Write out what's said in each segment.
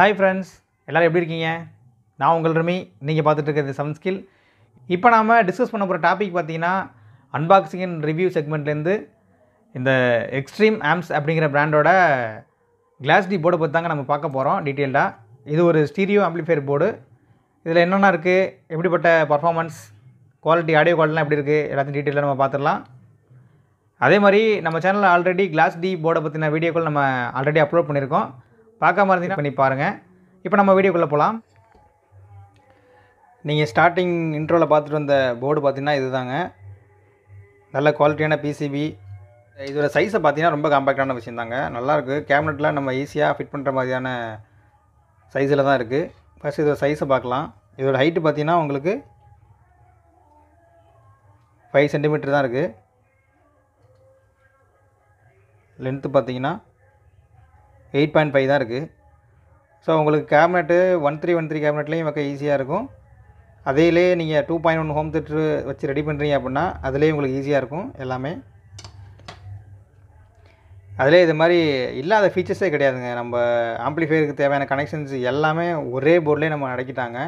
Hi friends, எல்லோரும் எப்படி இருக்கீங்க? நான் உங்கள் ரமி. நீங்கள் பார்த்துட்டு இருக்கிறது 7 ஸ்கில். இப்போ நாம் டிஸ்கஸ் பண்ண போகிற டாபிக் பார்த்தீங்கன்னா அன்பாக்சிங் அண்ட் ரிவ்யூ செக்மெண்ட்லேருந்து இந்த எக்ஸ்ட்ரீம் ஆம்ப்ஸ் அப்படிங்கிற பிராண்டோட கிளாஸ் டி போர்டை பற்றி தாங்க நம்ம பார்க்க போகிறோம் டீட்டெயில்டாக. இது ஒரு ஸ்டீரியோ ஆம்ப்ளிஃபையர் போர்டு. இதில் என்னென்ன இருக்குது, எப்படிப்பட்ட பர்ஃபார்மன்ஸ், குவாலிட்டி, ஆடியோ குவாலிட்டிலாம் எப்படி இருக்குது, எல்லாத்தையும் டீட்டெயிலாக நம்ம பார்த்துடலாம். அதே மாதிரி நம்ம சேனலில் ஆல்ரெடி கிளாஸ் டி போர்டை பற்றின வீடியோக்கள் நம்ம ஆல்ரெடி அப்லோட் பண்ணியிருக்கோம். பார்க்காம இருந்தீங்கன்னா பண்ணி பாருங்கள். இப்போ நம்ம வீடியோக்குள்ளே போகலாம். நீங்கள் ஸ்டார்டிங் இன்ட்ரோவில் பார்த்துட்டு வந்த போர்டு பார்த்தீங்கன்னா இது தாங்க. நல்ல குவாலிட்டியான பிசிபி. இதோட சைஸை பார்த்தீங்கன்னா ரொம்ப காம்பேக்டான விஷயம் தாங்க. நல்லாயிருக்கு. கேபினெட்டில் நம்ம ஈஸியாக ஃபிட் பண்ணுற மாதிரியான சைஸில் தான் இருக்குது. ஃபஸ்ட் இதோட சைஸை பார்க்கலாம். இதோட ஹைட்டு பார்த்தீங்கன்னா உங்களுக்கு 5 சென்டிமீட்டர் தான் இருக்குது. லென்த்து பார்த்தீங்கன்னா 8.5 தான் இருக்குது. ஸோ உங்களுக்கு கேபினெட்டு 1313 கேபினெட்லேயும் வைக்க ஈஸியாக இருக்கும். அதையிலே நீங்கள் 2.1 ஹோம் தேட்டர் வச்சு ரெடி பண்ணுறீங்க அப்படின்னா அதுலேயும் உங்களுக்கு ஈஸியாக இருக்கும். எல்லாமே அதிலே இது மாதிரி இல்லாத ஃபீச்சர்ஸே கிடையாதுங்க. நம்ம ஆம்ப்ளிஃபையருக்கு தேவையான கனெக்ஷன்ஸ் எல்லாமே ஒரே போர்ட்லேயே நம்ம அடக்கிட்டாங்க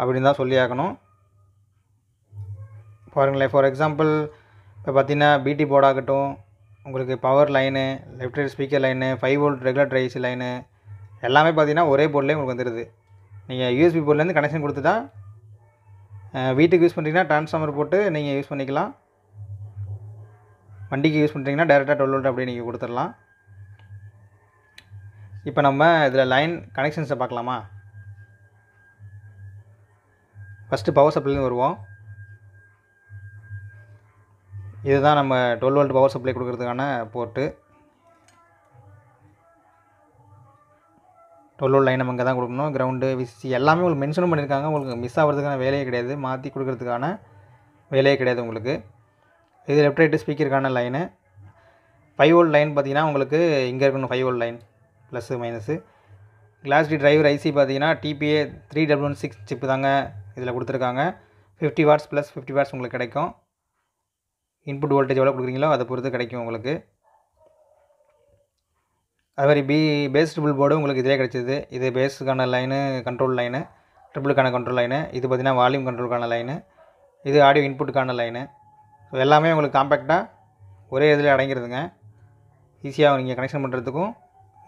அப்படின்னு தான் சொல்லி ஆகணும். பாருங்களேன், ஃபார் எக்ஸாம்பிள் இப்போ பார்த்தீங்கன்னா பிடி போர்டு ஆகட்டும், உங்களுக்கு power line, left right speaker line, 5 volt regulator IC line எல்லாமே பார்த்தீங்கன்னா ஒரே போர்ட்லேயே உங்களுக்கு வந்துடுது. நீங்கள் யூஎஸ்பி போர்ட்லேருந்து கனெக்ஷன் கொடுத்துட்டா வீட்டுக்கு யூஸ் பண்ணுறீங்கன்னா ட்ரான்ஸ்ஃபார்மர் போட்டு நீங்கள் யூஸ் பண்ணிக்கலாம். வண்டிக்கு யூஸ் பண்ணுறீங்கன்னா டேரெக்டாக 12 வோல்ட் அப்படியே நீங்கள் கொடுத்துடலாம். இப்போ நம்ம இதில் லைன் கனெக்ஷன்ஸை பார்க்கலாமா? ஃபஸ்ட்டு பவர் சப்ளைலேருந்து வருவோம். இதுதான் நம்ம 12 வோல்ட் பவர் சப்ளை கொடுக்கறதுக்கான போர்ட்டு. 12 வோல்ட் லைன் நம்ம இங்கே தான் கொடுக்கணும். கிரவுண்டு, விசிசி எல்லாமே உங்களுக்கு மென்ஷனும் பண்ணியிருக்காங்க. உங்களுக்கு மிஸ் ஆகிறதுக்கான வேலையே கிடையாது, மாற்றி கொடுக்கறதுக்கான வேலையே கிடையாது உங்களுக்கு. இது லெஃப்ட் ரைட்டு ஸ்பீக்கருக்கான லைனு. 5 வோல்ட் லைன் பார்த்தீங்கன்னா உங்களுக்கு இங்கே இருக்கணும். 5 volt line plus minus. Class D driver IC பார்த்தீங்கன்னா டிபிஏ 3W16 சிப்பு தாங்க இதில் கொடுத்துருக்காங்க. 50 வாட்ஸ் ப்ளஸ் 50 வாட்ஸ் உங்களுக்கு கிடைக்கும். இன்புட் வோல்டேஜ் எவ்வளோ கொடுக்குறீங்களோ அதை பொறுத்து கிடைக்கும் உங்களுக்கு. அது மாதிரி பேஸ் ட்ரிபிள் போர்டு உங்களுக்கு இதிலே கிடச்சிது. இது பேஸுக்கான லைனு, கண்ட்ரோல் லைனு, ட்ரிபிளுக்கான கண்ட்ரோல் லைனு. இது பார்த்திங்கன்னா வால்யூம் கண்ட்ரோலுக்கான லைனு. இது ஆடியோ இன்புட்டுக்கான லைனு. ஸோ எல்லாமே உங்களுக்கு காம்பேக்டாக ஒரே இதில் அடங்கிடுதுங்க. ஈஸியாக நீங்கள் கனெக்ஷன் பண்ணுறதுக்கும்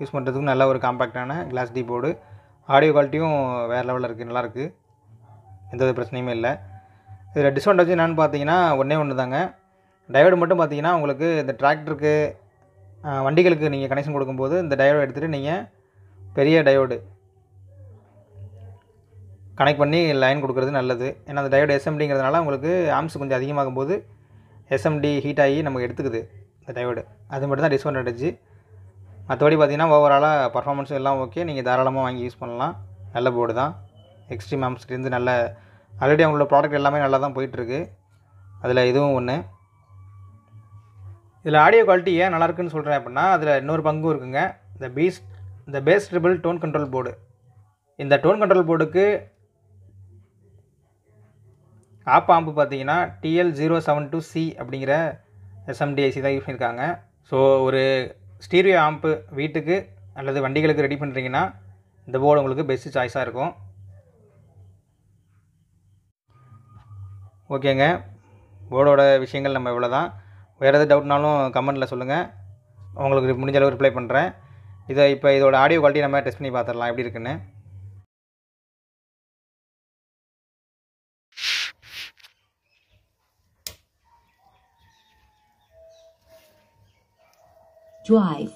யூஸ் பண்ணுறதுக்கும் நல்ல ஒரு காம்பேக்டான கிளாஸ் டி போர்டு. ஆடியோ குவாலிட்டியும் வேறு லெவலில் இருக்குது, நல்லாயிருக்கு, எந்த ஒரு பிரச்சனையுமே இல்லை. இதில் டிஸ்அட்வான்டேஜ் என்னென்னு பார்த்தீங்கன்னா ஒன்று தாங்க. டயோடு மட்டும் பார்த்தீங்கன்னா உங்களுக்கு இந்த டிராக்டருக்கு, வண்டிகளுக்கு நீங்கள் கனெக்ஷன் கொடுக்கும்போது இந்த டயோடு எடுத்துகிட்டு நீங்கள் பெரிய டயோடு கனெக்ட் பண்ணி லைன் கொடுக்குறது நல்லது. ஏன்னா அந்த டயோடு எஸ்எம்டிங்கிறதுனால உங்களுக்கு ஆம்ஸ் கொஞ்சம் அதிகமாகும் போது எஸ்எம்டி ஹீட் ஆகி நமக்கு எடுத்துக்குது இந்த டயோடு. அது மட்டும் தான் டிஸ்அட்வான்டேஜ். மற்றபடி பார்த்தீங்கன்னா ஓவராலாக பர்ஃபார்மன்ஸும் எல்லாம் ஓகே. நீங்கள் தாராளமாக வாங்கி யூஸ் பண்ணலாம். நல்ல போர்டு தான். எக்ஸ்ட்ரீம் ஆம்ஸ்லேருந்து நல்ல ஆல்ரெடி அவங்களோட ப்ராடக்ட் எல்லாமே நல்லா தான் போயிட்டுருக்கு. அதில் இதுவும் ஒன்று. இதில் ஆடியோ குவாலிட்டி ஏன் நல்லாயிருக்குன்னு சொல்கிறேன் அப்படின்னா அதில் இன்னொரு பங்கும் இருக்குங்க. இந்த bass treble tone control board. இந்த டோன் கண்ட்ரோல் போர்டுக்கு ஆம்பு பார்த்தீங்கன்னா TL072C அப்படிங்கிற எஸ்எம்டி ஐசி தான் யூஸ் பண்ணியிருக்காங்க. ஸோ ஒரு ஸ்டீரியோ ஆம்பு வீட்டுக்கு அல்லது வண்டிகளுக்கு ரெடி பண்ணுறீங்கன்னா இந்த போர்டு உங்களுக்கு பெஸ்ட்டு சாய்ஸாக இருக்கும். ஓகேங்க, போர்டோட விஷயங்கள் நம்ம இவ்வளோ தான். வேறு எதாவது டவுட்னாலும் கமெண்ட்டில் சொல்லுங்கள், உங்களுக்கு முடிஞ்ச அளவு ரிப்ளை பண்ணுறேன். இப்போ இதோட ஆடியோ குவாலிட்டி நம்ம டெஸ்ட் பண்ணி பார்த்துடலாம் எப்படி இருக்குன்னு. Drive.